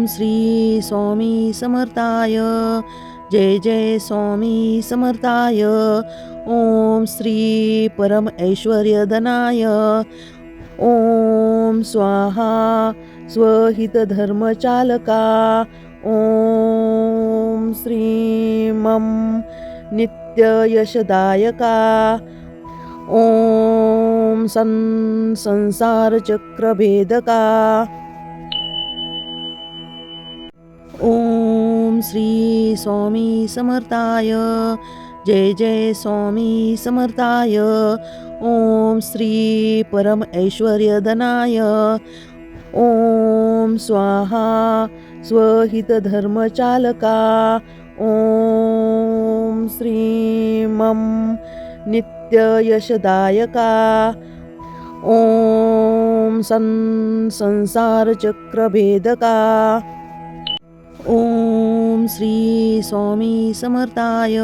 श्री स्वामी समर्थाय, जय जय स्वामी समर्थाय. ओम श्री परम ऐश्वर्यधनाय. ओम स्वाहा स्वहित धर्मचालका. ओम श्री मम नित्य यशदायका. ओम संसार चक्रभेदका. ओम श्री स्वामी समर्थाय, जय जय स्वामी समर्थाय. ओम श्री परम ऐश्वर्यधनाय. ओम स्वाहा स्वहित धर्मचालका. ओम श्री मम नित्य यशदायका. ओम संसार चक्रभेदका. ओम श्री स्वामी समर्थाय,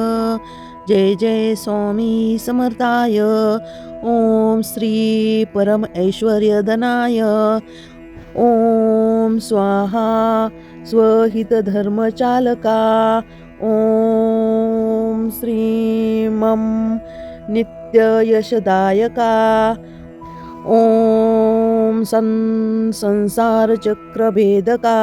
जय जय स्वामी समर्थाय. ओम श्री परम ऐश्वर्यधनाय. ओम स्वाहा स्वहित धर्मचालका. ओम श्री मम नित्य यशदायका. ओम संसार चक्रभेदका.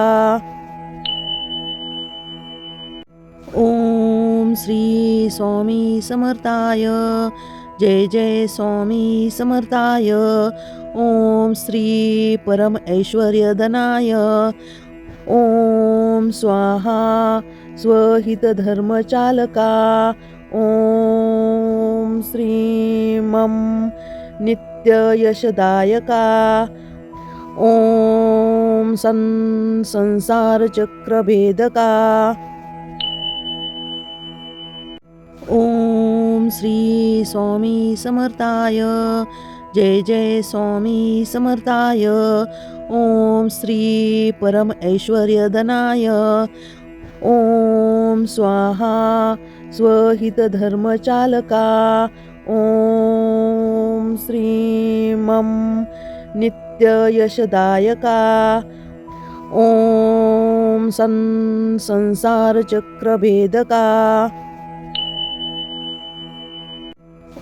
ओम श्री स्वामी समर्थाय, जय जय स्वामी समर्थाय. ओम श्री परम ऐश्वर्यधनाय. ओम स्वाहा स्वहित धर्मचालका. ओम श्री मम नित्य यशदायका. ओम संसार चक्रभेदका. ओम श्री स्वामी समर्थाय, जय जय स्वामी समर्थाय. ओम श्री परम ऐश्वर्यधनाय. ओम स्वाहा स्वहित धर्मचालका. ओम श्री मम नित्य यशदायका. ओम संसार चक्रभेदका.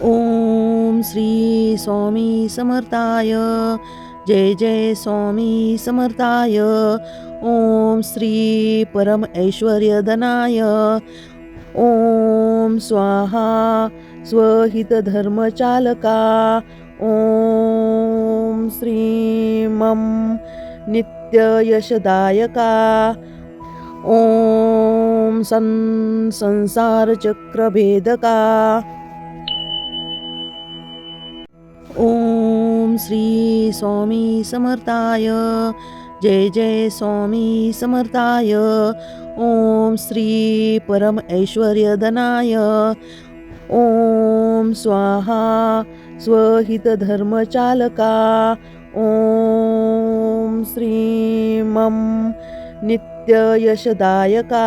ओम श्री स्वामी समर्थाय, जय जय स्वामी समर्थाय. ओम श्री परम ऐश्वर्यधनाय. ओम स्वाहा स्वहित धर्मचालका. ओम श्री मम नित्य यशदायका. ओम संसार चक्रभेदका. ओम श्री स्वामी समर्थाय, जय जय स्वामी समर्थाय. ओम श्री परम ऐश्वर्यधनाय. ओम स्वाहा स्वहित धर्मचालका. ओम श्री मम नित्य यशदायका.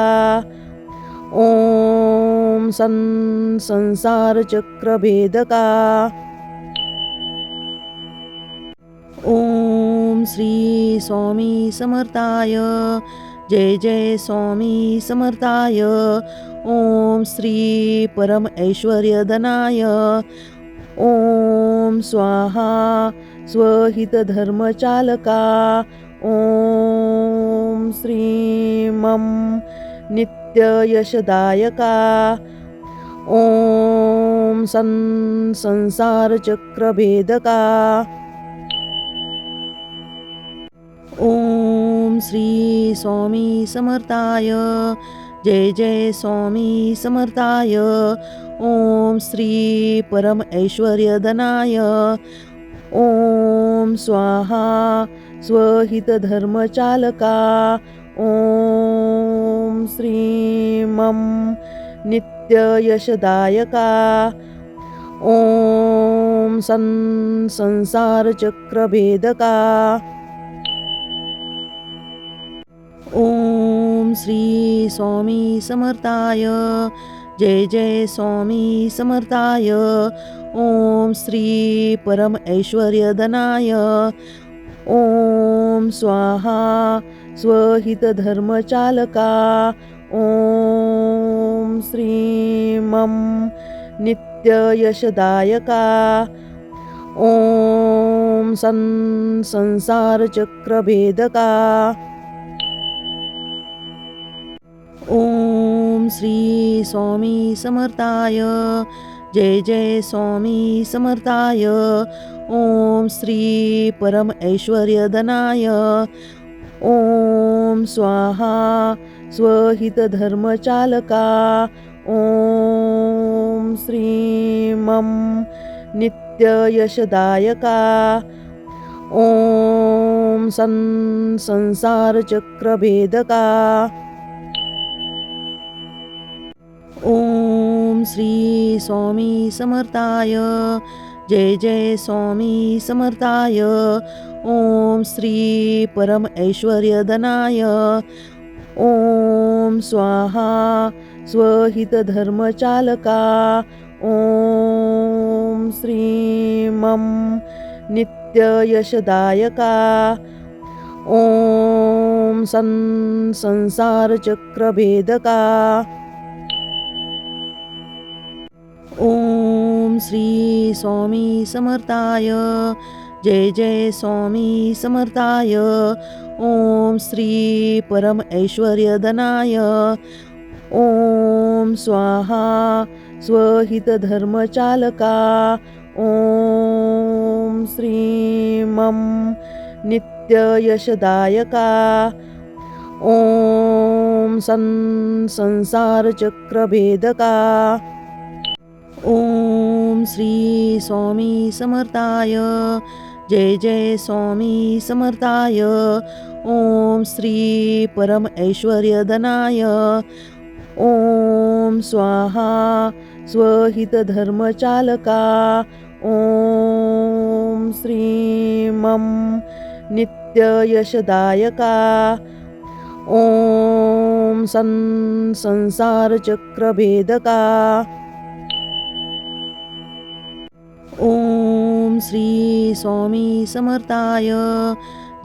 ओम संसार चक्रभेदका. ओम श्री स्वामी समर्थाय, जय जय स्वामी समर्थाय. ओम श्री परम ऐश्वर्यधनाय. ओम स्वाहा स्वहित धर्मचालका. ओम श्री मम नित्य यशदायका. ओम संसार चक्रभेदका. ओम श्री स्वामी समर्थाय, जय जय स्वामी समर्थाय. ओम श्री परम ऐश्वर्यधनाय. ओम स्वाहा स्वहित धर्मचालका. ओम श्री मम नित्य यशदायका. ओम संसार चक्रभेदका. ओम श्री स्वामी समर्थाय, जय जय स्वामी समर्थाय. ओम श्री परम ऐश्वर्यधनाय. ॐ स्वाहा स्वहितधर्मचालका ॐ श्रीं मं नित्ययशदायका ॐ संसारचक्रभेदका ॐ श्री स्वामी समर्थाय जय जय स्वामी समर्थाय ॐ श्री परम ऐश्वर्यधनाय ॐ स्वाहा स्वहितधर्मचालका ॐ श्रीं मं नित्ययशदायका ॐ संसारचक्रभेदका ॐ श्री स्वामी समर्थाय जय जय स्वामी समर्थाय ॐ श्री परम ऐश्वर्यधनाय ॐ स्वाहा स्वहितधर्मचालका ॐ श्रीं मं नित्ययशदायका ॐ संसारचक्रभेदका ॐ श्री स्वामी समर्थाय जय जय स्वामी समर्थाय ॐ श्री परम ऐश्वर्यधनाय ॐ स्वाहा स्वहितधर्मचालका ॐ श्रीं मं नित्ययशदायका ॐ संसारचक्रभेदका ॐ श्री स्वामी समर्थाय जय जय स्वामी समर्थाय ॐ श्री परम ऐश्वर्यधनाय ॐ स्वाहा स्वहितधर्मचालका ॐ श्रीं मं नित्ययशदायका ॐ संसारचक्रभेदका ॐ श्री स्वामी समर्थाय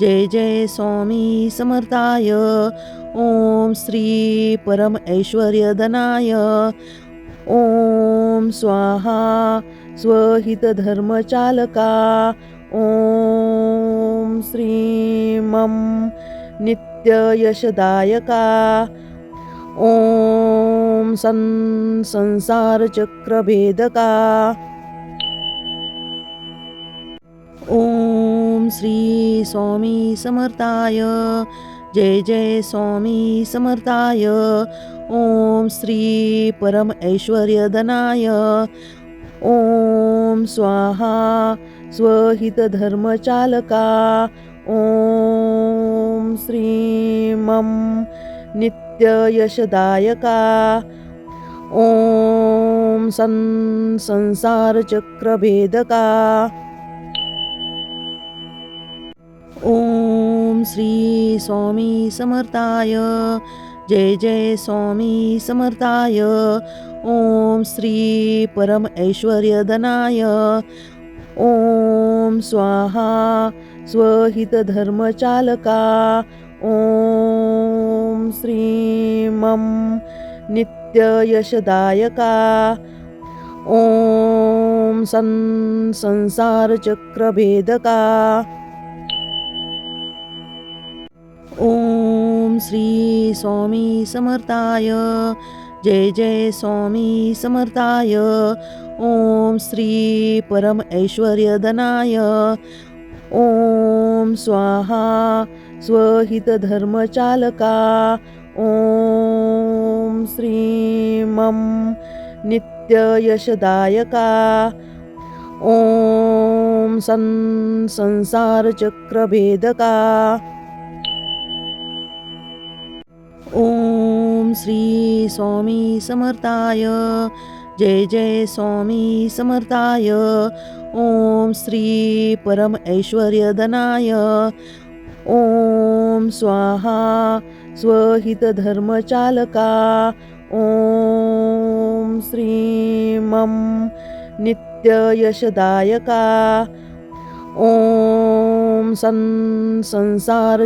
जय जय स्वामी समर्थाय ॐ श्री परम ऐश्वर्यधनाय ॐ स्वाहा स्वहितधर्मचालका ॐ श्रीं मं नित्ययशदायका ॐ संसारचक्रभेदका ॐ श्री स्वामी समर्थाय जय जय स्वामी समर्थाय ॐ श्री परम ऐश्वर्यधनाय ॐ स्वाहा स्वहितधर्मचालका ॐ श्रीं मं नित्ययशदायका ॐ संसारचक्रभेदका ॐ श्री स्वामी समर्थाय जय जय स्वामी समर्थाय ॐ श्री परम ऐश्वर्यधनाय ॐ स्वाहा स्वहितधर्मचालका ॐ श्रीं मं नित्ययशदायका ॐ संसारचक्रभेदका ॐ श्री स्वामी समर्थाय जय जय स्वामी समर्थाय ॐ श्री परम ऐश्वर्यधनाय ॐ स्वाहा स्वहितधर्मचालका ॐ श्रीं मं नित्ययशदायका ॐ संसारचक्रभेदका ॐ श्री स्वामी समर्थाय जय जय स्वामी समर्थाय ॐ श्री परम ऐश्वर्यधनाय ॐ स्वाहा स्वहितधर्मचालका ॐ श्रीं मं नित्ययशदायका ॐ संसारचक्रभेदका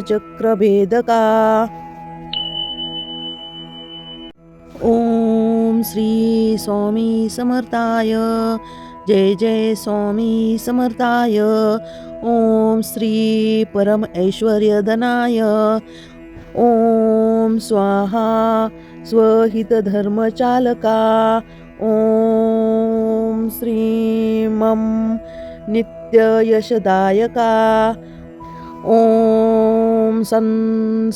ॐ श्री स्वामी समर्थाय जय जय स्वामी समर्थाय ॐ श्री परम ऐश्वर्यधनाय ॐ स्वाहा स्वहितधर्मचालका ॐ श्रीं मं नित्ययशदायका ॐ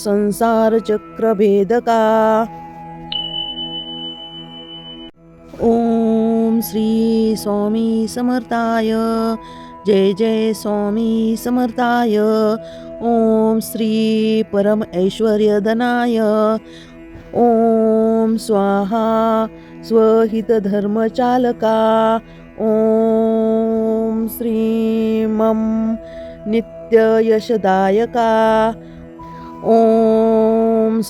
संसारचक्रभेदका ॐ श्री स्वामी समर्थाय जय जय स्वामी समर्थाय ॐ श्री परम ऐश्वर्यधनाय ॐ स्वाहा स्वहितधर्मचालका ॐ श्रीं मं नित्ययशदायका ॐ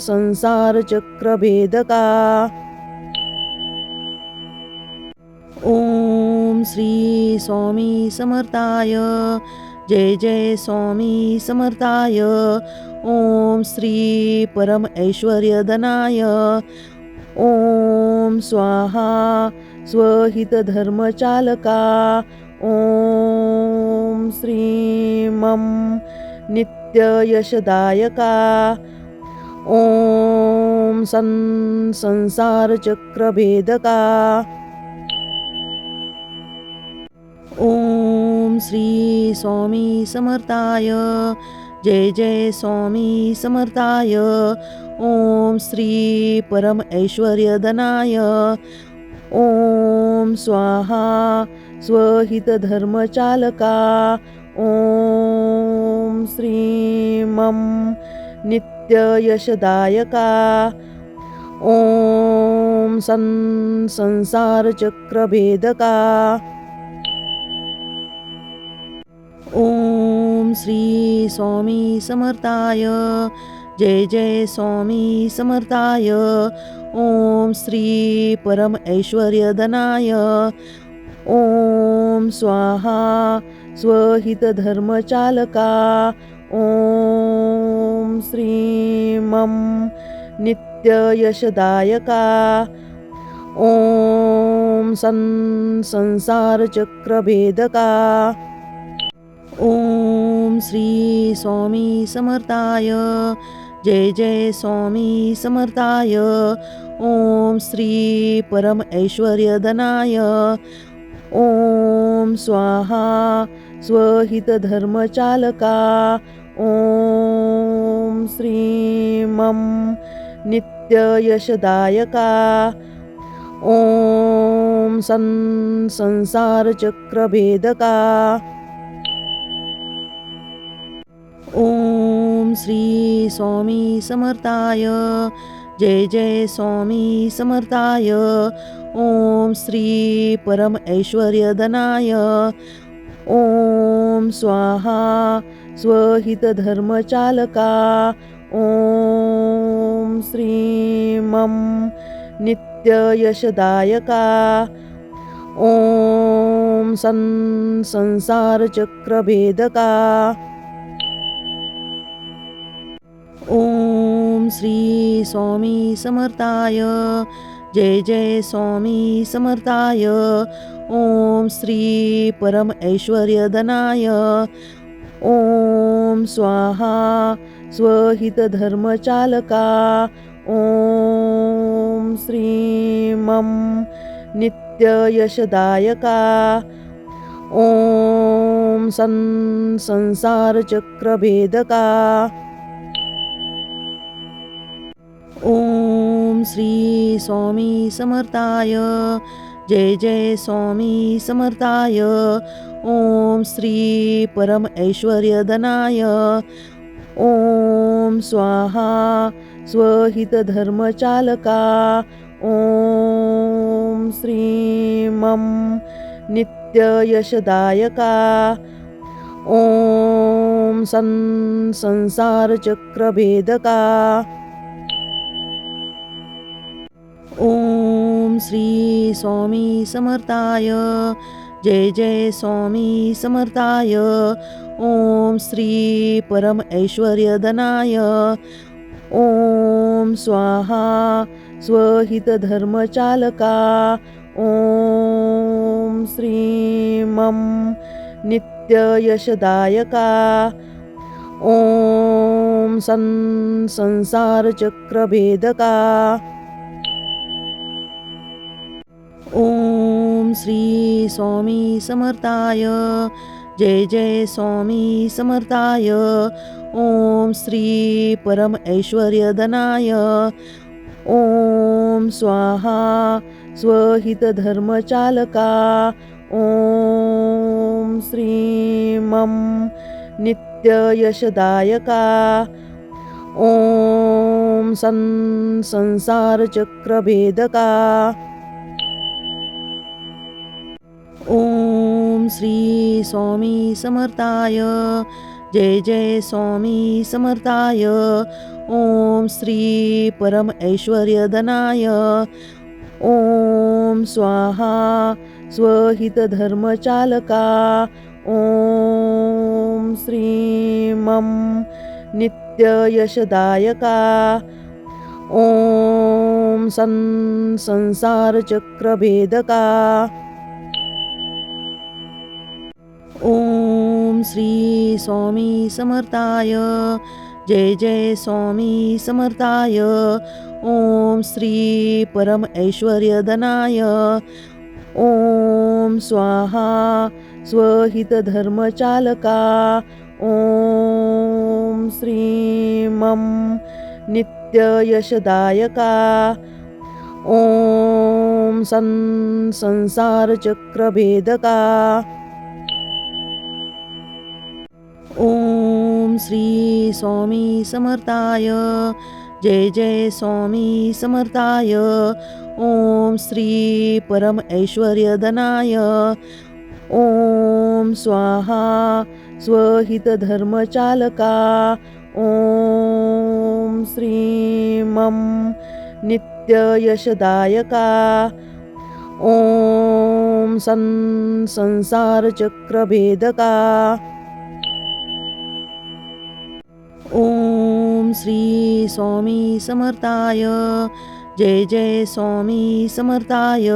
संसारचक्रभेदका ॐ श्री स्वामी समर्थाय जय जय स्वामी समर्थाय ॐ श्री परम ऐश्वर्यधनाय ॐ स्वाहा स्वहितधर्मचालका ॐ श्रीं मं नित्ययशदायका ॐ संसारचक्रभेदका ॐ श्री स्वामी समर्थाय जय जय स्वामी समर्थाय ॐ श्री परम ऐश्वर्यधनाय ॐ स्वाहा स्वहितधर्मचालका ॐ श्रीं मं नित्ययशदायका ॐ संसारचक्रभेदका ॐ श्री स्वामी समर्थाय जय जय स्वामी समर्थाय ॐ श्री परम ऐश्वर्यधनाय ॐ स्वाहा स्वहितधर्मचालका ॐ श्रीं मं नित्ययशदायका ॐ संसारचक्रभेदका ॐ श्री स्वामी समर्थाय जय जय स्वामी समर्थाय ॐ श्री परम ऐश्वर्यधनाय ॐ स्वाहा स्वहितधर्मचालका ॐ श्रीं मं नित्ययशदायका ॐ संसारचक्रभेदका ॐ श्री स्वामी समर्थाय जय जय स्वामी समर्थाय ॐ श्री परम ऐश्वर्यधनाय ॐ स्वाहा स्वहितधर्मचालका ॐ श्रीं मं नित्ययशदायका ॐ संसारचक्रभेदका ॐ श्री स्वामी समर्थाय जय जय स्वामी समर्थाय ॐ श्री परम ऐश्वर्यधनाय ॐ स्वाहा स्वहितधर्मचालका ॐ श्रीं मं नित्ययशदायका ॐ संसारचक्रभेदका ॐ श्री स्वामी समर्थाय जय जय स्वामी समर्थाय ॐ श्री परम ऐश्वर्यधनाय ॐ स्वाहा स्वहितधर्मचालका ॐ श्रीं मं नित्ययशदायका ॐ संसारचक्रभेदका ॐ श्री स्वामी समर्थाय जय जय स्वामी समर्थाय. ओम श्री परम ऐश्वर्यधनाय. ओम स्वाहा स्वहित धर्मचालका. ओम श्री मम नित्य यशदायका. ओम संसार चक्रभेदका. ओम श्री स्वामी समर्थाय. जय जय स्वामी समर्थाय. ओम श्री परम ऐश्वर्यधनाय. ओम स्वाहा स्वहित धर्मचालका. ओम श्री मम नित्य यशदायका. ओम संसार चक्रभेदका. ओम श्री स्वामी समर्थाय. जय जय स्वामी समर्थाय. ओम श्री परम ऐश्वर्यधनाय. ओम स्वाहा स्वहित धर्मचालका. ओम श्री मम नित्य यशदायका. ओम संसार चक्रभेदका. ओम श्री स्वामी समर्थाय. जय जय स्वामी समर्थाय. ओम श्री परम ऐश्वर्यधनाय. ओम स्वाहा स्वहित धर्मचालका. ओम श्री मम नित्य यशदायका. ओम संसार चक्रभेदका. ओम श्री स्वामी समर्थाय. जय जय स्वामी समर्थाय. ओम श्री परम ऐश्वर्यधनाय. ओम स्वाहा स्वहित धर्मचालका. ओम श्री मम नित्य यशदायका. ओम संसार चक्रभेदका. ओम श्री स्वामी समर्थाय. जय जय स्वामी समर्थाय.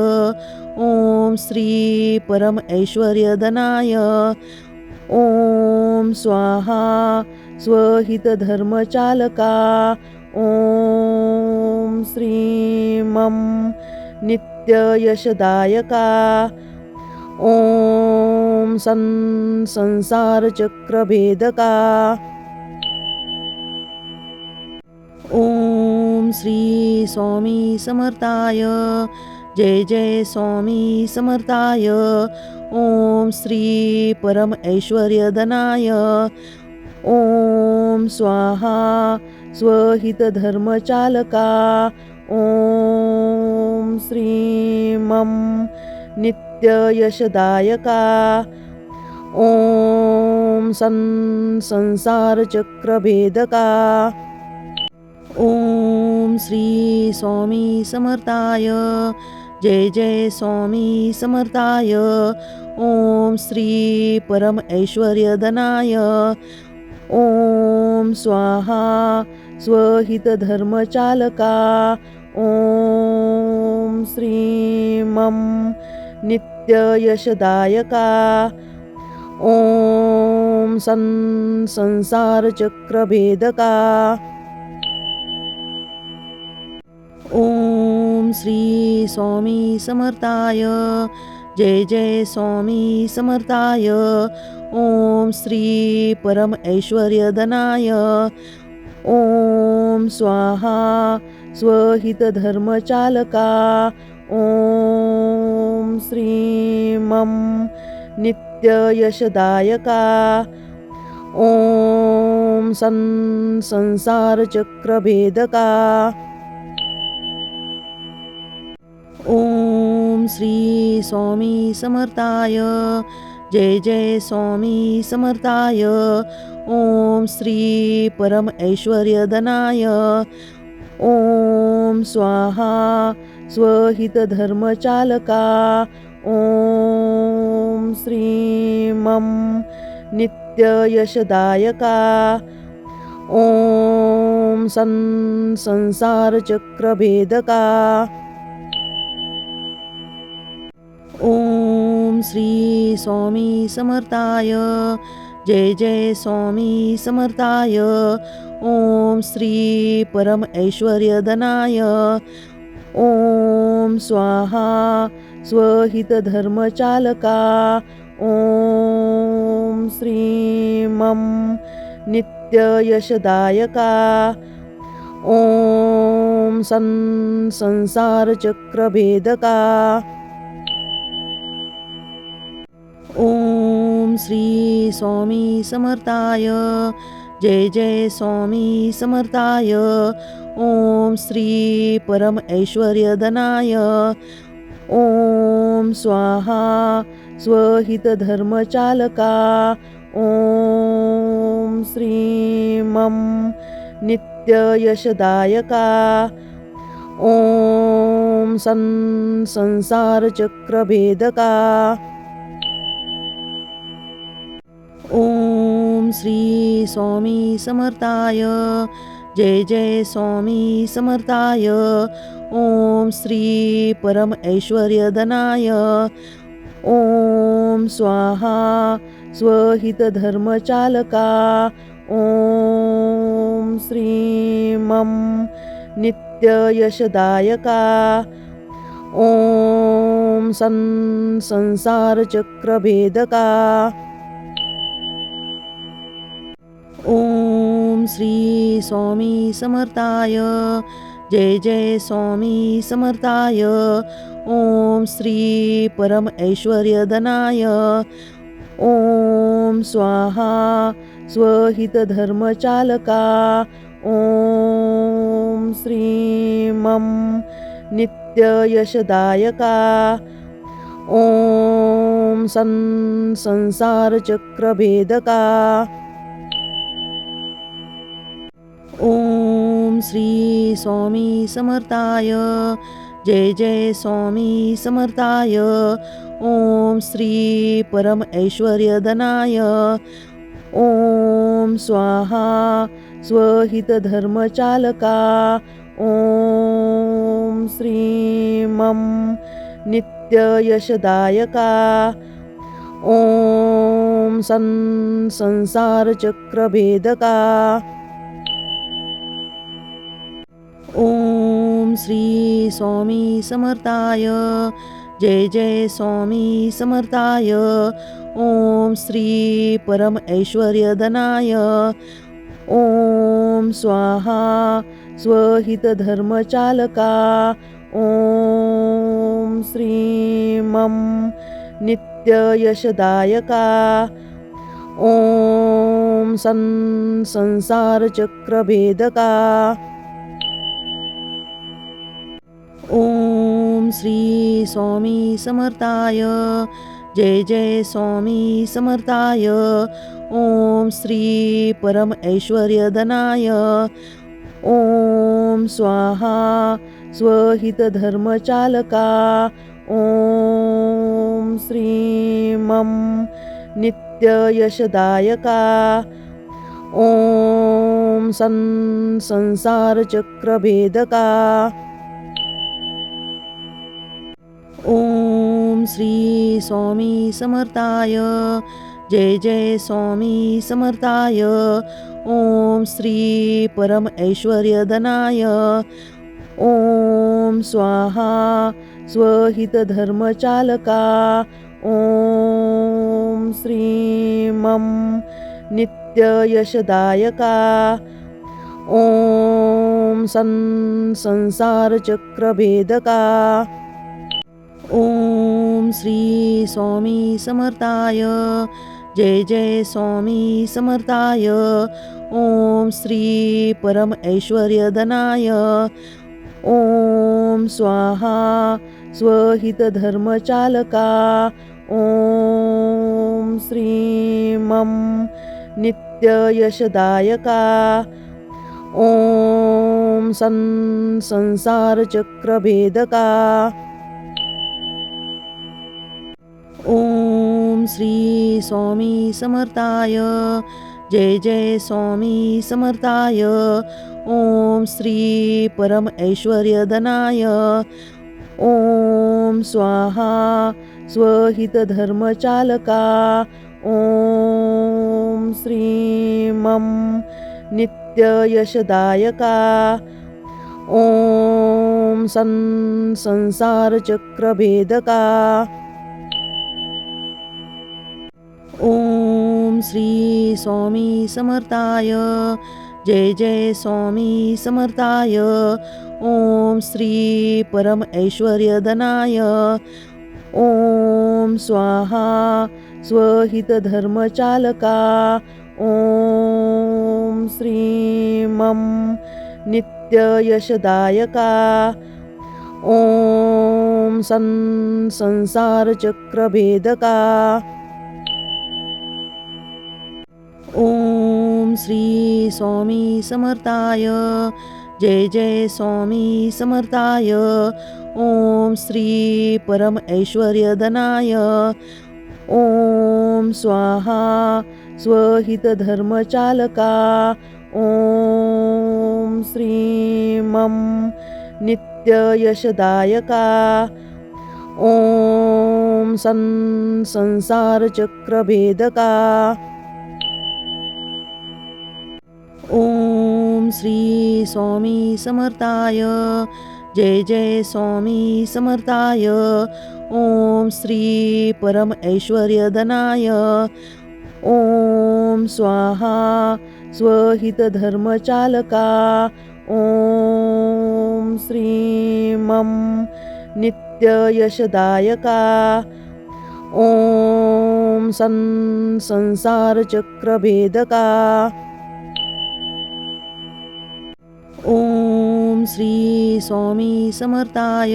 ओम श्री परम ऐश्वर्यधनाय. ओम स्वाहा स्वहित धर्मचालका. ओम श्री मम नित्य यशदायका. ओम संसार चक्रभेदका. ओम श्री स्वामी समर्थाय. जय जय स्वामी समर्थाय. ओम श्री परम ऐश्वर्यधनाय. ओम स्वाहा स्वहित धर्मचालका. ओम श्री मम नित्य यशदायका. ओम संसार चक्रभेदका. ओम श्री स्वामी समर्थाय. जय जय स्वामी समर्थाय. ओम श्री परम ऐश्वर्यधनाय. ओम स्वाहा स्वहित धर्मचालका. ओम श्री मम नित्य यशदायका. ओम संसार चक्रभेदका. ओम श्री स्वामी समर्थाय. जय जय स्वामी समर्थाय. ओम श्री परम ऐश्वर्यधनाय. ओम स्वाहा स्वहित धर्मचालका. ओम श्री मम नित्य यशदायका. ओम संसार चक्रभेदका. ओम श्री स्वामी समर्थाय. जय जय स्वामी समर्थाय. ओम श्री परम ऐश्वर्यधनाय. ओम स्वाहा स्वहित धर्मचालका. ॐ श्रीं मं नित्ययशदायका ॐ संसारचक्रभेदका ॐ श्री स्वामी समर्थाय जय जय स्वामी समर्थाय ॐ श्री परम ऐश्वर्यधनाय ॐ स्वाहा स्वहितधर्मचालका ॐ श्रीं मं नित्ययशदायका ॐ संसारचक्रभेदका ॐ श्री स्वामी समर्थाय जय जय स्वामी समर्थाय ॐ श्री परम ऐश्वर्यधनाय ॐ स्वाहा स्वहितधर्मचालका ॐ श्रीं मं नित्ययशदायका ॐ संसारचक्रभेदका ॐ श्री स्वामी समर्थाय जय जय स्वामी समर्थाय ॐ श्री परम ऐश्वर्यधनाय ॐ स्वाहा स्वहितधर्मचालका ॐ श्रीं मं नित्ययशदायका ॐ संसारचक्रभेदका ॐ श्री स्वामी समर्थाय जय जय स्वामी समर्थाय ॐ श्री परम ऐश्वर्यधनाय ॐ स्वाहा स्वहितधर्मचालका ॐ श्रीं मं नित्ययशदायका ॐ संसारचक्रभेदका ॐ श्री स्वामी समर्थाय जय जय स्वामी समर्थाय ॐ श्री परम ऐश्वर्यधनाय ॐ स्वाहा स्वहितधर्मचालका ॐ श्रीं मं नित्ययशदायका ॐ संसारचक्रभेदका ॐ श्री स्वामी समर्थाय जय जय स्वामी समर्थाय ॐ श्री परम ऐश्वर्यधनाय ॐ स्वाहा स्वहितधर्मचालका ॐ श्रीं मं नित्ययशदायका ॐ संसारचक्रभेदका ॐ श्री स्वामी समर्थाय जय जय स्वामी समर्थाय ॐ श्री परम ऐश्वर्यधनाय ॐ स्वाहा स्वहितधर्मचालका ॐ श्रीं मं नित्ययशदायका ॐ संसारचक्रभेदका ॐ श्री स्वामी समर्थाय जय जय स्वामी समर्थाय ॐ श्री परम ऐश्वर्यधनाय ॐ स्वाहा स्वहितधर्मचालका ॐ श्रीं मं नित्ययशदायका ॐ संसारचक्रभेदका ॐ श्री स्वामी समर्थाय जय जय स्वामी समर्थाय ॐ श्री परम ऐश्वर्यधनाय ॐ स्वाहा स्वहितधर्मचालका ॐ श्रीं मं नित्ययशदायका ॐ संसारचक्रभेदका श्री स्वामी समर्थाय जय जय स्वामी समर्थाय ओम श्री परम ऐश्वर्यधनाय ओम स्वाहा स्वहितधर्मचालका ओम श्री मम नित्ययशदायका ओम संसारचक्रभेदका ओम श्री स्वामी समर्थाय जय जय स्वामी समर्थाय ओम श्री परम ऐश्वर्यधनाय ओम स्वाहा स्वहितधर्मचालका ओम श्री मम नित्ययशदायका ओम संसारचक्रभेदका ओम श्री स्वामी समर्थाय जय जय स्वामी समर्थाय ओम श्री परम ऐश्वर्यधनाय ओम स्वाहा स्वहितधर्मचालका ओम श्री मम नित्ययशदायका ओम संसारचक्रभेदका ओम श्री स्वामी समर्थाय जय जय स्वामी समर्थाय ओम श्री परम ऐश्वर्यधनाय ओम स्वाहा स्वहितधर्मचालका ओम श्री मम नित्ययशदायका ओम संसारचक्रभेदका ओम श्री स्वामी समर्थाय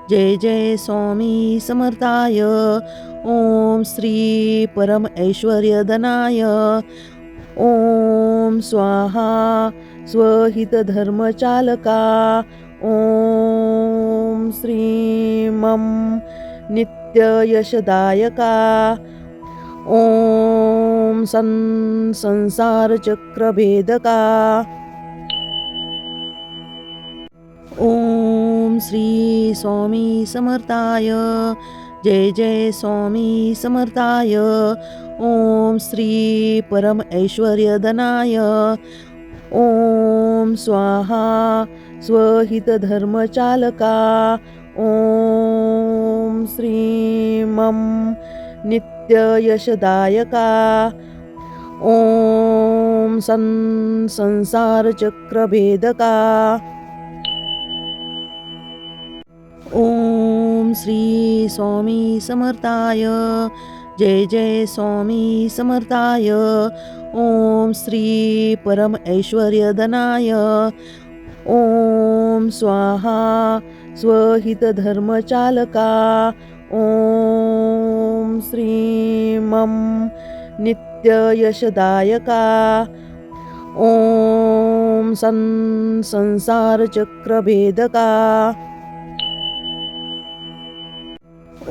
जय जय स्वामी समर्थाय ओम श्री परम ऐश्वर्यधनाय ओम स्वाहा स्वहितधर्मचालका ओम श्री मम नित्ययशदायका ओम संसारचक्रभेदका ओम श्री स्वामी समर्थाय जय जय स्वामी समर्थाय ओम श्री परम ऐश्वर्यधनाय ओम स्वाहा स्वहितधर्मचालका ओम श्री मम नित्ययशदायका ओम संसारचक्रभेदका ओम श्री स्वामी समर्थाय जय जय स्वामी समर्थाय ओम श्री परम ऐश्वर्यधनाय ओम स्वाहा स्वहितधर्मचालका ओम श्री मम नित्ययशदायका ओम संसारचक्रभेदका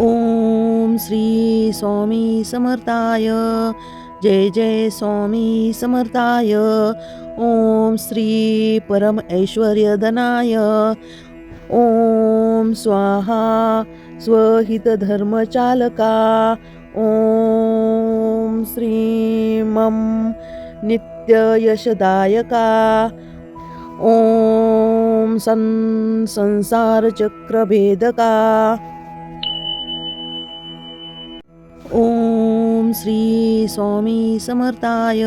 ओम श्री स्वामी समर्थाय जय जय स्वामी समर्थाय ओम श्री परम ऐश्वर्यधनाय ओम स्वाहा स्वहितधर्मचालका ओम श्री मम नित्ययशदायका ओम संसारचक्रभेदका ओम श्री स्वामी समर्थाय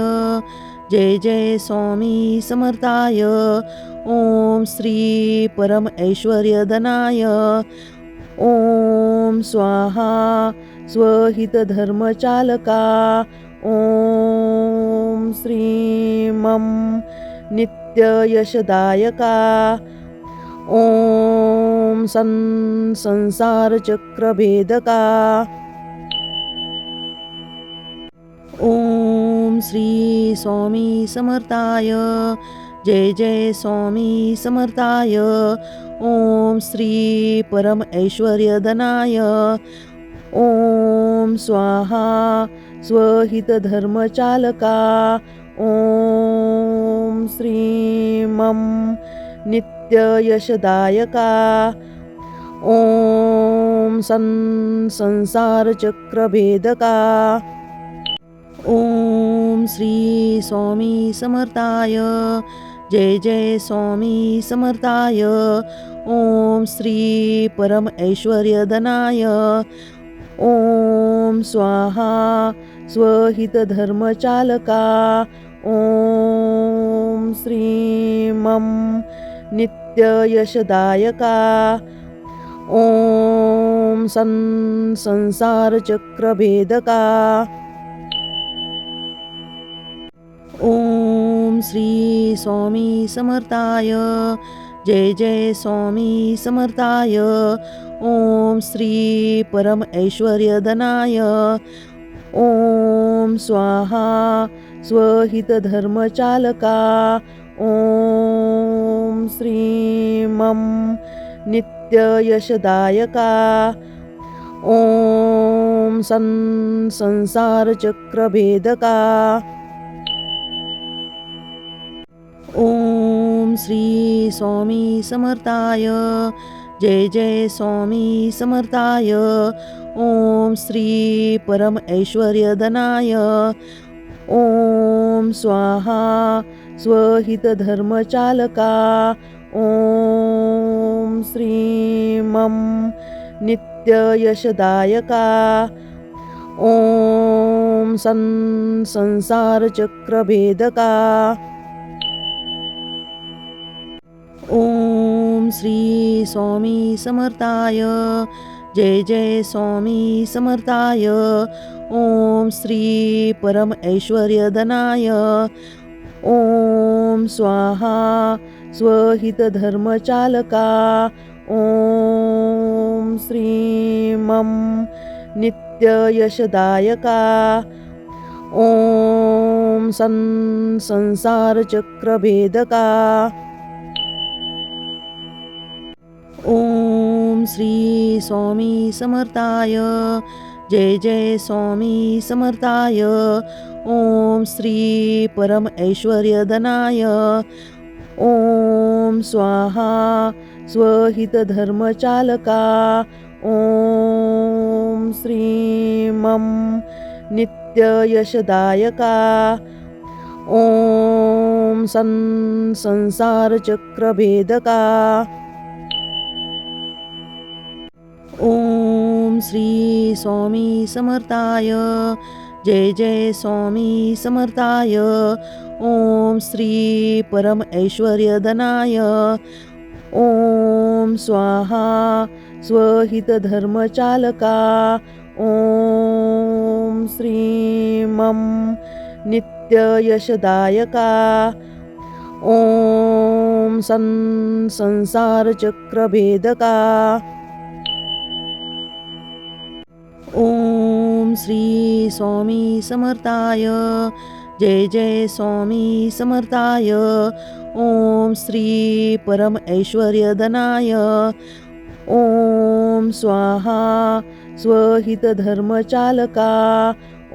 जय जय स्वामी समर्थाय ओम श्री परम ऐश्वर्यधनाय ओम स्वाहा स्वहितधर्मचालका ओम श्री मम नित्ययशदायका ओम संसारचक्रभेदका ओम श्री स्वामी समर्थाय जय जय स्वामी समर्थाय ओम श्री परम ऐश्वर्यधनाय ॐ स्वाहा स्वहितधर्मचालका ॐ श्रीं मं नित्ययशदायका ॐ संसारचक्रभेदका ॐ श्री स्वामी समर्थाय जय जय स्वामी समर्थाय ॐ श्री परम ऐश्वर्यधनाय ॐ स्वाहा स्वहितधर्मचालका ॐ श्रीं मं नित्ययशदायका ॐ संसारचक्रभेदका ॐ श्री स्वामी समर्थाय जय जय स्वामी समर्थाय ॐ श्री परम ऐश्वर्यधनाय ॐ स्वाहा स्वहितधर्मचालका ॐ श्रीं मं नित्ययशदायका ॐ संसारचक्रभेदका ॐ श्री स्वामी समर्थाय जय जय स्वामी समर्थाय ॐ श्री परम ऐश्वर्यधनाय ॐ स्वाहा स्वहितधर्मचालका ॐ श्रीं मं नित्ययशदायका ॐ संसारचक्रभेदका ॐ श्री स्वामी समर्थाय जय जय स्वामी समर्थाय ॐ श्री परम ऐश्वर्यधनाय ॐ स्वाहा स्वहितधर्मचालका ॐ श्रीं मं नित्ययशदायका ॐ संसारचक्रभेदका ॐ श्री स्वामी समर्थाय जय जय स्वामी समर्थाय ॐ श्री परम ऐश्वर्यधनाय ॐ स्वाहा स्वहितधर्मचालका ॐ श्रीं मं नित्ययशदायका ॐ संसारचक्रभेदका ॐ श्री स्वामी समर्थाय जय जय स्वामी समर्थाय ॐ श्री परम ऐश्वर्यधनाय ॐ स्वाहा स्वहितधर्मचालका ॐ श्रीं मं नित्ययशदायका ॐ संसारचक्रभेदका ॐ श्री स्वामी समर्थाय जय जय स्वामी समर्थाय ॐ श्री परम ऐश्वर्यधनाय ॐ स्वाहा स्वहितधर्मचालका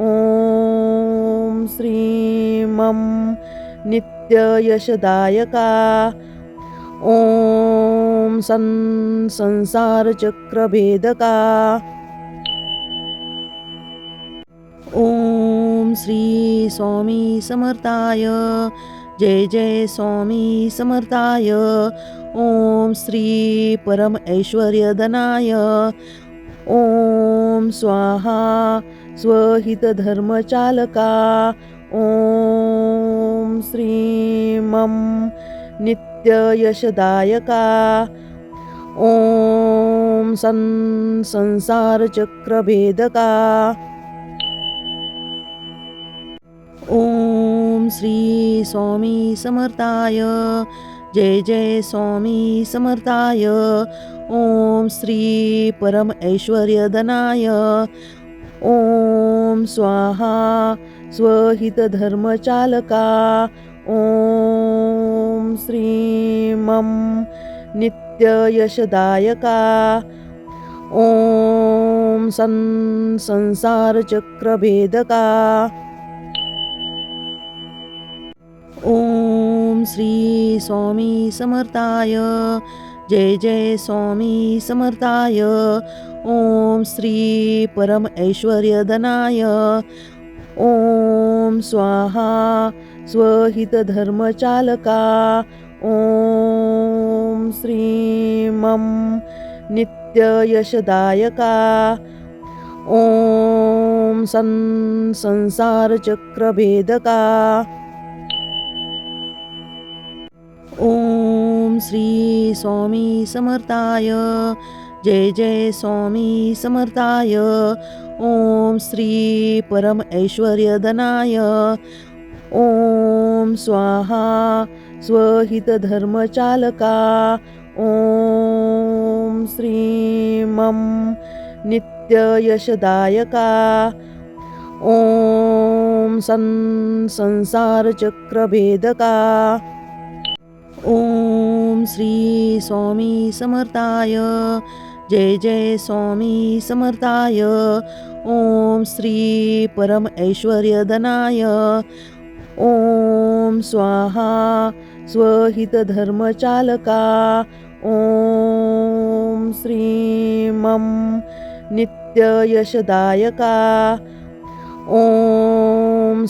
ॐ श्रीं मं नित्ययशदायका ॐ संसारचक्रभेदका ॐ श्री स्वामी समर्थाय जय जय स्वामी समर्थाय ॐ श्री परम ऐश्वर्यधनाय ॐ स्वाहा स्वहितधर्मचालका ॐ श्रीं मं नित्ययशदायका ॐ संसारचक्रभेदका ॐ श्री स्वामी समर्थाय जय जय स्वामी समर्थाय ॐ श्री परम ऐश्वर्यधनाय ॐ स्वाहा स्वहितधर्मचालका ॐ श्रीं मं नित्ययशदायका ॐ ॐ संसारचक्रभेदका। ॐ श्री स्वामी समर्थाय। जय जय स्वामी समर्थाय। ॐ श्री परम ऐश्वर्यधनाय। ॐ स्वाहा स्वहितधर्मचालका। ॐ श्रीं मं नित्ययशदायका। ॐ संसारचक्रभेदका। ॐ श्री स्वामी समर्थाय। जय जय स्वामी समर्थाय। ॐ श्री परम ऐश्वर्यधनाय। ॐ स्वाहा स्वहितधर्मचालका। ॐ श्रीं मं नित्ययशदायका। ॐ संसारचक्रभेदका। ॐ श्री स्वामी समर्थाय। जय जय स्वामी समर्थाय। ॐ श्री परम ऐश्वर्यधनाय। ॐ स्वाहा स्वहितधर्मचालका। ॐ श्रीं मं नित्ययशदायका। ॐ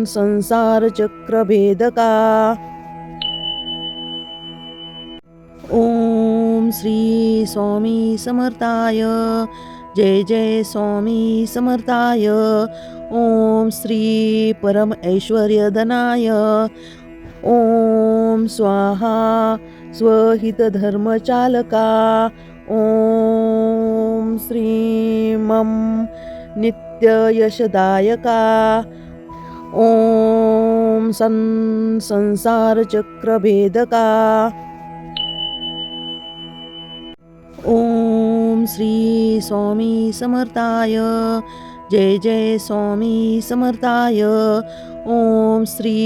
संसारचक्रभेदका। ॐ श्री स्वामी समर्थाय। जय जय स्वामी समर्थाय। ॐ श्री परम ऐश्वर्यधनाय। ॐ स्वाहा स्वहितधर्मचालका। ॐ श्रीं मं नित्ययशदायका। ॐ संसारचक्रभेदका। ॐ श्री स्वामी समर्थाय। जय जय स्वामी समर्थाय। ॐ श्री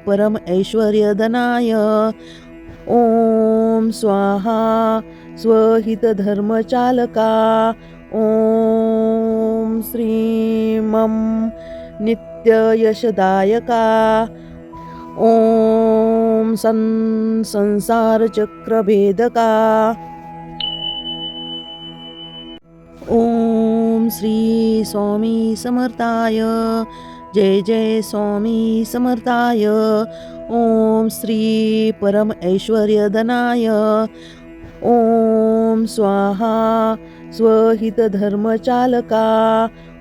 परम ऐश्वर्यधनाय। ॐ स्वाहा स्वहितधर्मचालका। ॐ श्रीं मं नित्ययशदायका। ॐ संसारचक्रभेदका। ॐ श्री स्वामी समर्थाय। जय जय स्वामी समर्थाय। ॐ श्री परम ऐश्वर्यधनाय। ॐ स्वाहा स्वहितधर्मचालका।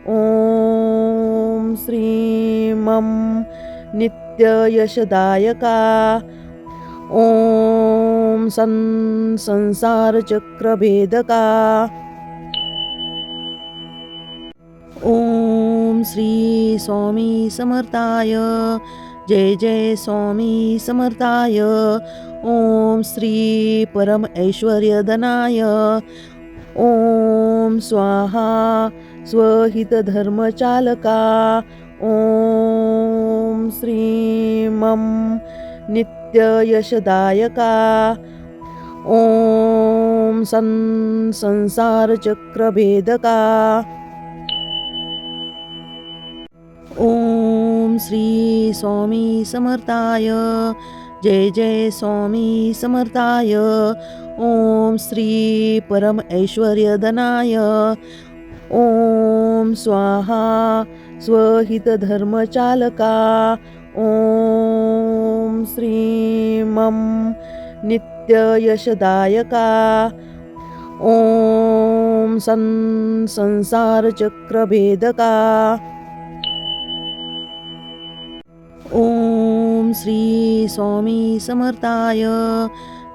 ॐ श्रीं मं नित्ययशदायका। ॐ संसारचक्रभेदका। ॐ श्री स्वामी समर्थाय। जय जय स्वामी समर्थाय। ॐ श्री परम ऐश्वर्यधनाय। ॐ स्वाहा स्वहितधर्मचालका। ॐ श्रीं मं नित्ययशदायका। ॐ संसारचक्रभेदका। ॐ श्री स्वामी समर्थाय। जय जय स्वामी समर्थाय। ॐ श्री परम ऐश्वर्यधनाय। ॐ स्वाहा स्वहितधर्मचालका। ॐ श्रीं मं नित्ययशदायका। ॐ संसारचक्रभेदका। ॐ श्री स्वामी समर्थाय।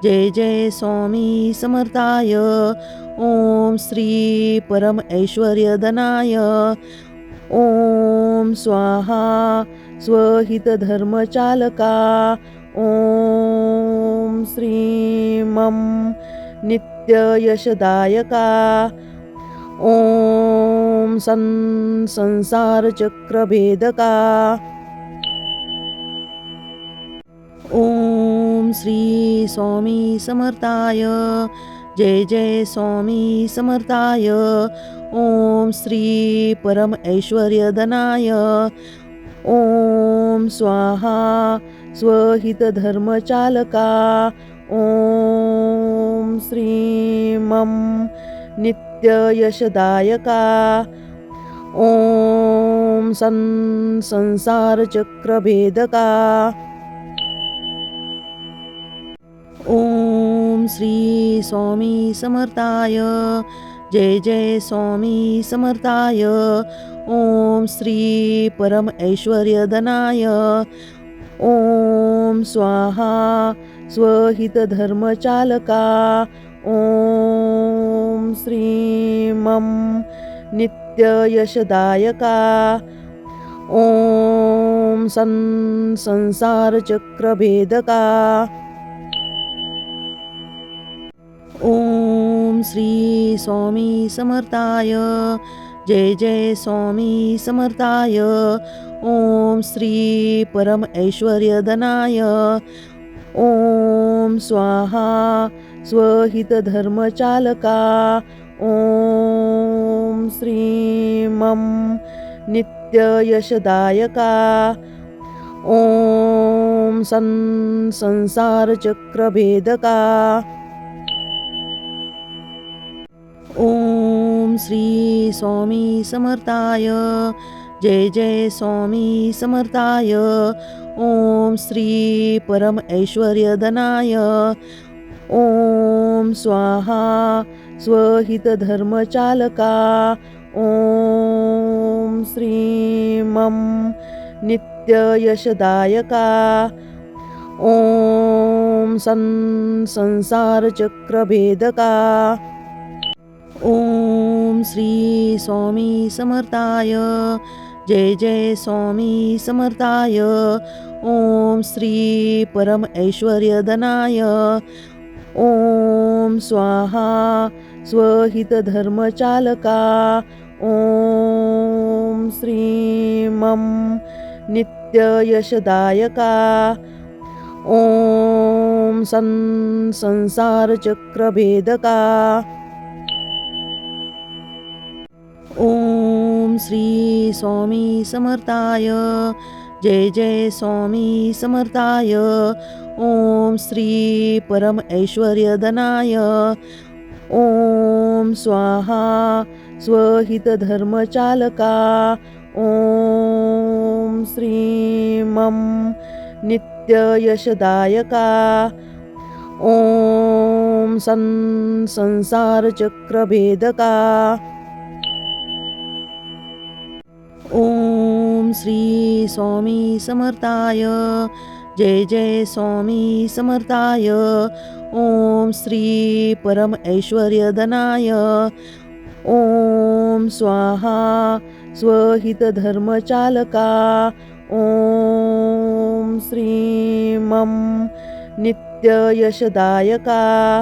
जय जय स्वामी समर्थाय। ॐ श्री परम ऐश्वर्यधनाय। ॐ स्वाहा स्वहितधर्मचालका। ॐ श्रीं मं नित्ययशदायका। ॐ संसारचक्रभेदका। ॐ श्री स्वामी समर्थाय। जय जय स्वामी समर्थाय. ओम श्री परम ऐश्वर्यधनाय. ओम स्वाहा स्वहित धर्मचालका. ओम श्री मम नित्य यशदायका. ओम संसार चक्रभेदका. ओम श्री स्वामी समर्थाय. जय जय स्वामी समर्थाय. ओम श्री परम ऐश्वर्यधनाय. ओम स्वाहा स्वहित धर्मचालका. ओम श्री मम नित्य यशदायका. ओम संसार चक्रभेदका. ओम श्री स्वामी समर्थाय. जय जय स्वामी समर्थाय. ओम श्री परम ऐश्वर्यधनाय. ओम स्वाहा स्वहित धर्मचालका. ओम श्री मम नित्य यशदायका. ओम संसार चक्रभेदका. ओम श्री स्वामी समर्थाय. जय जय स्वामी समर्थाय. ओम श्री परम ऐश्वर्यधनाय. ओम स्वाहा स्वहित धर्मचालका. ओम श्री मम नित्य यशदायका. ओम संसार चक्रभेदका. ओम श्री स्वामी समर्थाय. जय जय स्वामी समर्थाय. ओम श्री परम ऐश्वर्यधनाय. ओम स्वाहा स्वहित धर्मचालका. ओम श्री मम नित्य यशदायका. ओम संसार चक्रभेदका. ओम श्री स्वामी समर्थाय. जय जय स्वामी समर्थाय. ओम श्री परम ऐश्वर्यधनाय. ओम स्वाहा स्वहित धर्मचालका. ओम श्री मम नित्य यशदायका. ओम संसार चक्रभेदका. ओम श्री स्वामी समर्थाय. जय जय स्वामी समर्थाय. ओम श्री परम ऐश्वर्यधनाय. ओम स्वाहा स्वहित धर्मचालका. ओम श्री मम नित्य यशदायका.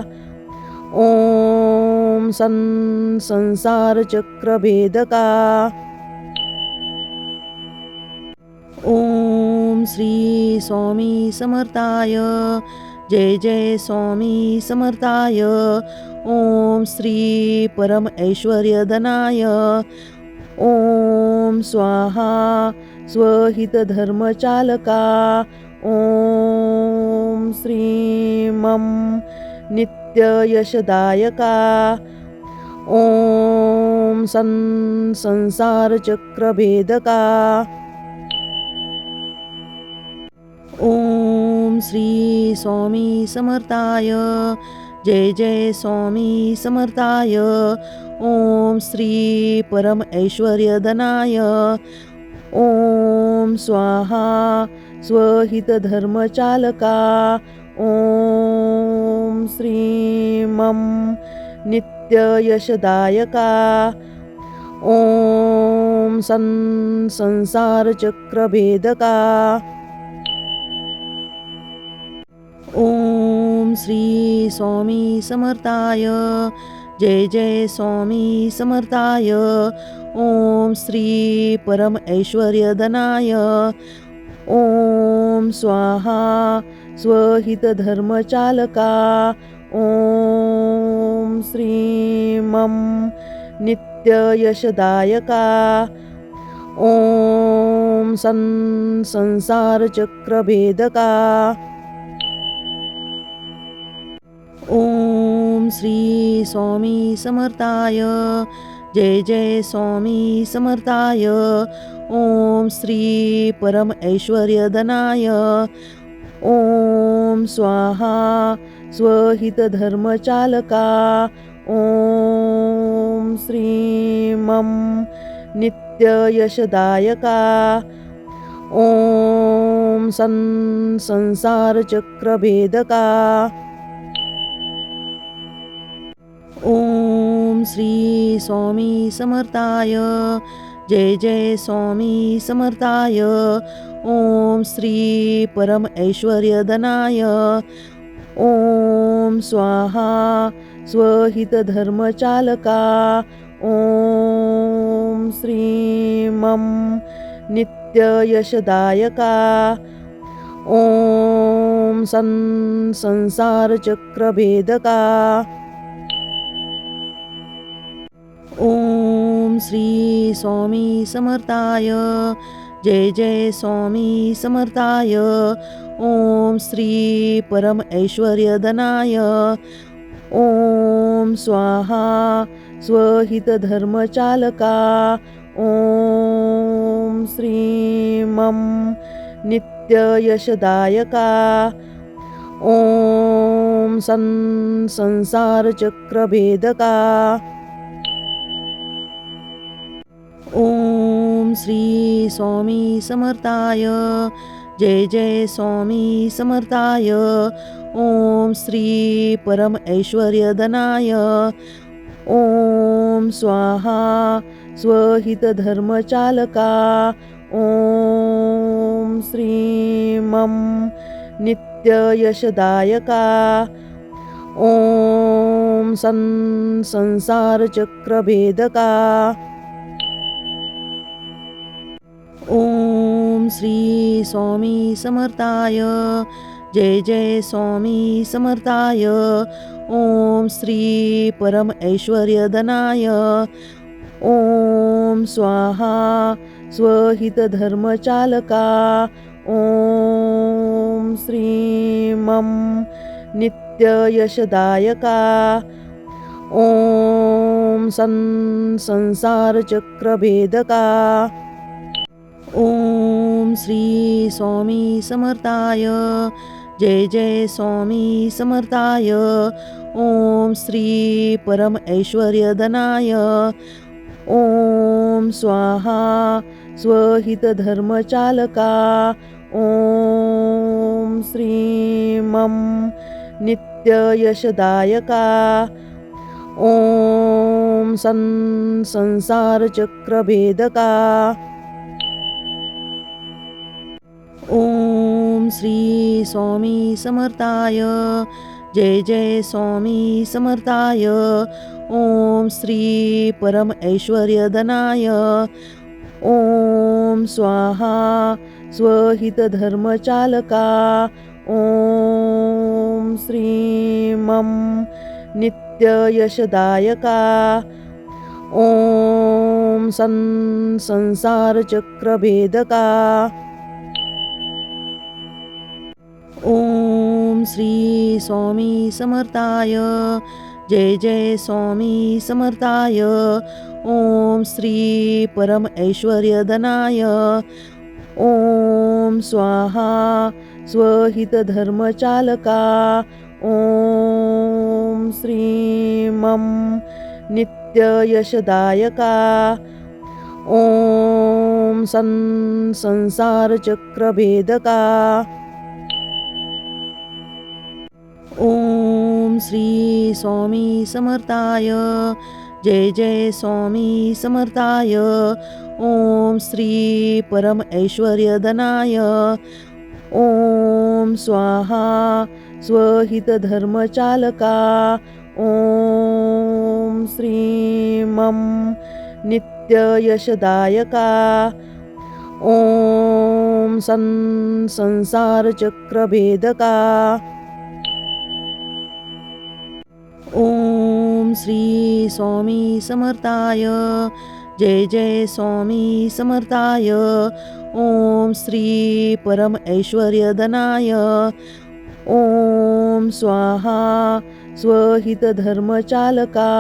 ओम संसार चक्रभेदका. ओम श्री स्वामी समर्थाय. जय जय स्वामी समर्थाय. ओम श्री परम ऐश्वर्यधनाय. ओम स्वाहा स्वहित धर्मचालका. ओम श्री मम नित्य यशदायका. ओम संसार चक्रभेदका. ओम श्री स्वामी समर्थाय. जय जय स्वामी समर्थाय. ओम श्री परम ऐश्वर्यधनाय. ओम स्वाहा स्वहित धर्मचालका. ओम श्री मम नित्य यशदायका. ओम संसार चक्रभेदका. ओम श्री स्वामी समर्थाय. जय जय स्वामी समर्थाय. ओम श्री परम ऐश्वर्यधनाय. ओम स्वाहा स्वहित धर्मचालका. ओम श्रीं मं नित्ययशदायका ॐ संसारचक्रभेदका ॐ श्री स्वामी समर्थाय जय जय स्वामी समर्थाय ॐ श्री परम ऐश्वर्यधनाय ॐ स्वाहा स्वहितधर्मचालका ॐ श्रीं मं नित्ययशदायका ॐ संसारचक्रभेदका ॐ श्री स्वामी समर्थाय जय जय स्वामी समर्थाय ॐ श्री परम ऐश्वर्यधनाय ॐ स्वाहा स्वहितधर्मचालका ॐ श्रीं मं नित्ययशदायका ॐ संसारचक्रभेदका ॐ श्री स्वामी समर्थाय जय जय स्वामी समर्थाय ॐ श्री परम ऐश्वर्यधनाय ॐ स्वाहा स्वहितधर्मचालका ॐ श्रीं मं नित्ययशदायका ॐ संसारचक्रभेदका ॐ श्री स्वामी समर्थाय जय जय स्वामी समर्थाय ॐ श्री परम ऐश्वर्यधनाय ॐ स्वाहा स्वहितधर्मचालका ॐ श्रीं मं नित्ययशदायका ॐ संसारचक्रभेदका ॐ श्री स्वामी समर्थाय जय जय स्वामी समर्थाय ॐ श्री परम ऐश्वर्यधनाय ॐ स्वाहा स्वहितधर्मचालका ॐ श्रीं मं नित्ययशदायका ॐ संसारचक्रभेदका ॐ श्री स्वामी समर्थाय जय जय स्वामी समर्थाय ॐ श्री परम ऐश्वर्यधनाय ॐ स्वाहा स्वहितधर्मचालका ॐ श्रीं मं नित्ययशदायका ॐ संसारचक्रभेदका ॐ श्री स्वामी समर्थाय जय जय स्वामी समर्थाय ॐ श्री परम ऐश्वर्यधनाय ॐ स्वाहा स्वहितधर्मचालका ॐ श्रीं मं नित्ययशदायका ॐ संसारचक्रभेदका ॐ श्री स्वामी समर्थाय जय जय स्वामी समर्थाय ॐ श्री परम ऐश्वर्यधनाय ॐ स्वाहा स्वहितधर्मचालका ॐ श्रीं मं नित्ययशदायका ॐ संसारचक्रभेदका ॐ श्री स्वामी समर्थाय जय जय स्वामी समर्थाय ॐ श्री परम ऐश्वर्यधनाय ॐ स्वाहा स्वहितधर्मचालका ॐ श्रीं मं नित्ययशदायका ॐ संसारचक्रभेदका ॐ श्री स्वामी समर्थाय जय जय स्वामी समर्थाय ओम श्री परम ऐश्वर्यधनाय ओम स्वाहा स्वहित धर्मचालका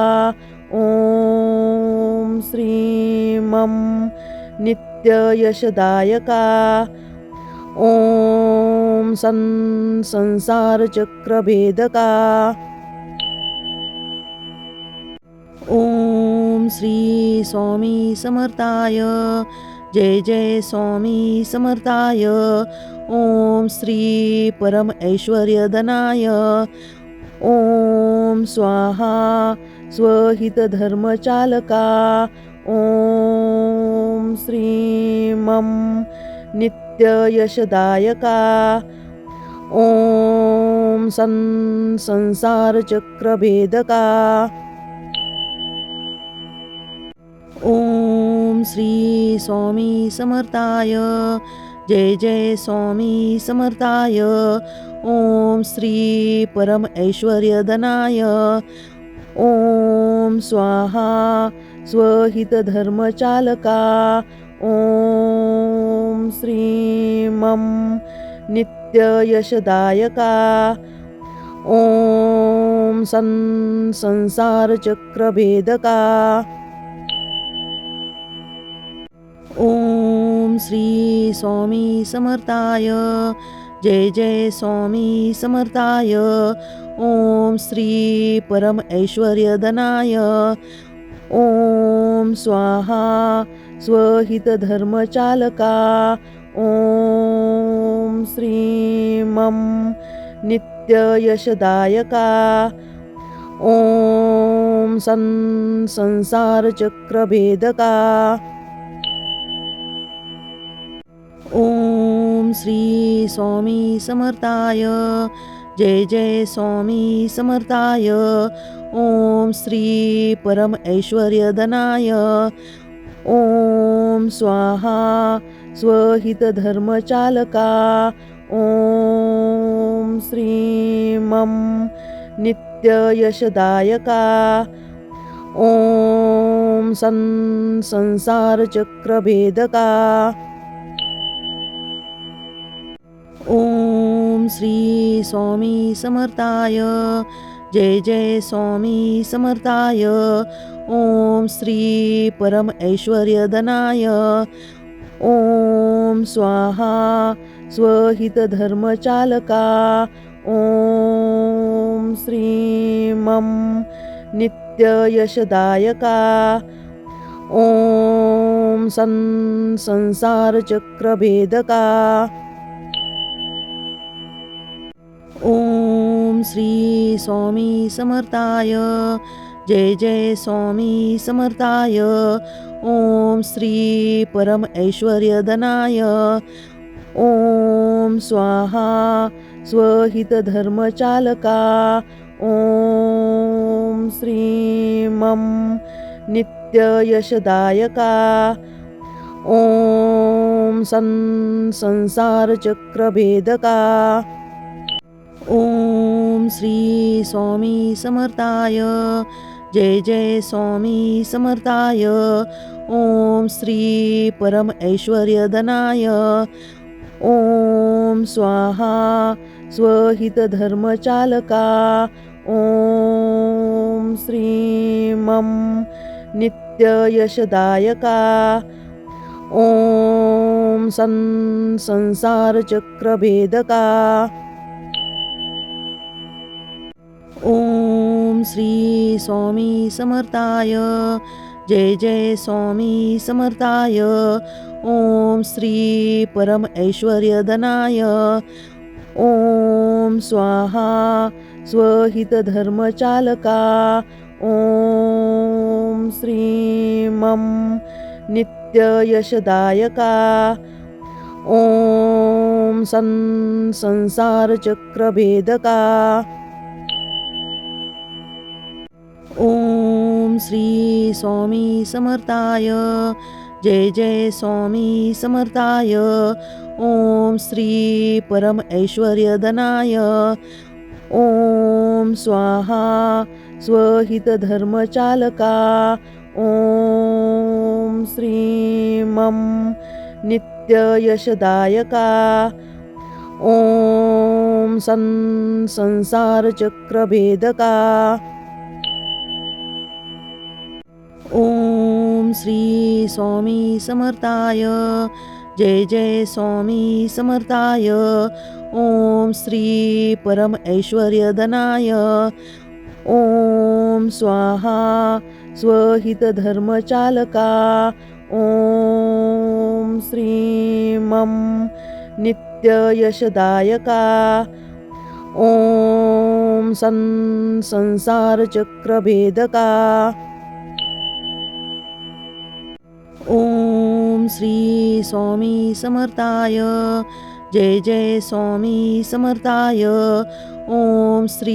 ओम श्री मम नित्य यशदायका ओम संसार चक्रभेदका ओम श्री स्वामी समर्थाय जय जय स्वामी समर्थाय ओम श्री परम ऐश्वर्यधनाय ओम स्वाहा स्वहित धर्मचालका ओम श्री मम नित्य यशदायका ओम संसार चक्रभेदका ओम श्री स्वामी समर्थाय जय जय स्वामी समर्थाय ओम श्री परम ऐश्वर्यधनाय ओम स्वाहा स्वहित धर्मचालका ओम श्री मम नित्य यशदायका ओम संसार चक्रभेदका ओम श्री स्वामी समर्थाय जय जय स्वामी समर्थाय ओम श्री परम ऐश्वर्यधनाय ओम स्वाहा स्वहित धर्मचालका ओम श्री मम नित्य यशदायका ओम संसार चक्रभेदका ओम श्री स्वामी समर्थाय जय जय स्वामी समर्थाय ओम श्री परम ऐश्वर्यधनाय ओम स्वाहा स्वहित धर्मचालका ओम श्री मम नित्य यशदायका ओम संसार चक्रभेदका ओम श्री स्वामी समर्थाय जय जय स्वामी समर्थाय ओम श्री परम ऐश्वर्यधनाय ओम स्वाहा स्वहित धर्मचालका ओम श्री मम नित्य यशदायका ओम संसार चक्रभेदका ओम श्री स्वामी समर्थाय जय जय स्वामी समर्थाय ओम श्री परम ऐश्वर्यधनाय ओम स्वाहा स्वहित धर्मचालका ओम श्री मम नित्य यशदायका ओम संसार चक्रभेदका ओम श्री स्वामी समर्थाय जय जय स्वामी समर्थाय ओम श्री परम ऐश्वर्यधनाय ओम स्वाहा स्वहित धर्मचालका ओम श्री मम नित्य यशदायका ओम संसार चक्रभेदका ओम श्री स्वामी समर्थाय जय जय स्वामी समर्थाय ओम श्री परम ऐश्वर्यधनाय ओम स्वाहा स्वहित धर्मचालका ओम श्री मम नित्य यशदायका ओम संसार चक्रभेदका ओम श्री स्वामी समर्थाय जय जय स्वामी समर्थाय ओम श्री परम ऐश्वर्यधनाय ओम स्वाहा स्वहितधर्मचालका ॐ श्रीं मं नित्ययशदायका ॐ संसारचक्रभेदका ॐ श्री स्वामी समर्थाय जय जय स्वामी समर्थाय ॐ श्री परम ऐश्वर्यधनाय ॐ स्वाहा स्वहितधर्मचालका ॐ श्रीं मं नित्ययशदायका ॐ संसारचक्रभेदका ॐ श्री स्वामी समर्थाय जय जय स्वामी समर्थाय ॐ श्री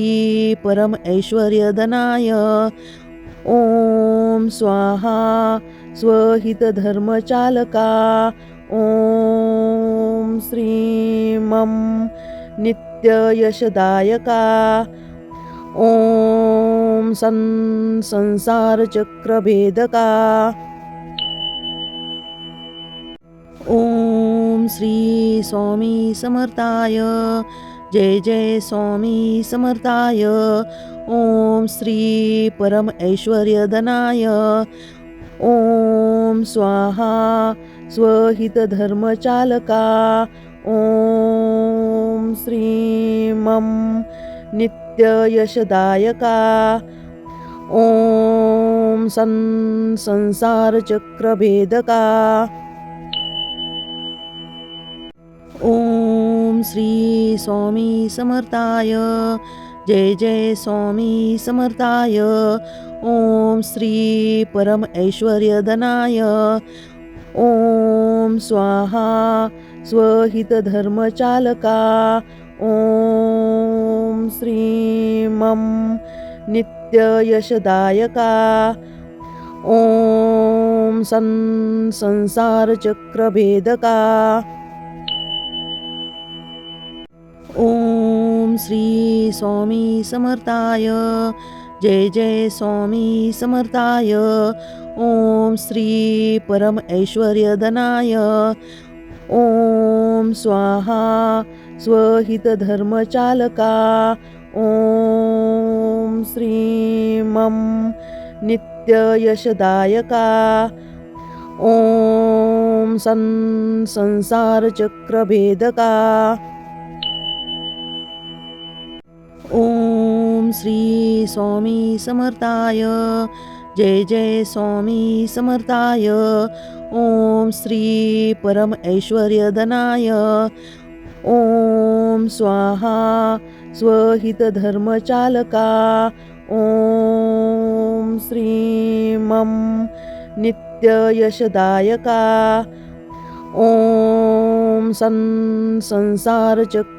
परम ऐश्वर्यधनाय ॐ स्वाहा स्वहितधर्मचालका ॐ श्रीं मं नित्ययशदायका ॐ संसारचक्रभेदका ॐ श्री स्वामी समर्थाय जय जय स्वामी समर्थाय ॐ श्री परम ऐश्वर्यधनाय ॐ स्वाहा स्वहितधर्मचालका ॐ श्रीं मं नित्ययशदायका ॐ संसारचक्रभेदका ॐ श्री स्वामी समर्थाय जय जय स्वामी समर्थाय ॐ श्री परम ऐश्वर्यधनाय ॐ स्वाहा स्वहितधर्मचालका ॐ श्रीं मं नित्ययशदायका ॐ संसारचक्रभेदका ॐ श्री स्वामी समर्थाय जय जय स्वामी समर्थाय ॐ श्री परम ऐश्वर्यधनाय ॐ स्वाहा स्वहितधर्मचालका ॐ श्रीं मं नित्ययशदायका ॐ संसारचक्रभेदका ॐ श्री स्वामी समर्थाय जय जय स्वामी समर्थाय ॐ श्री परम ऐश्वर्यधनाय ॐ स्वाहा स्वहितधर्मचालका ॐ श्रीं मं नित्ययशदायका ॐ संसारचक्रभेदका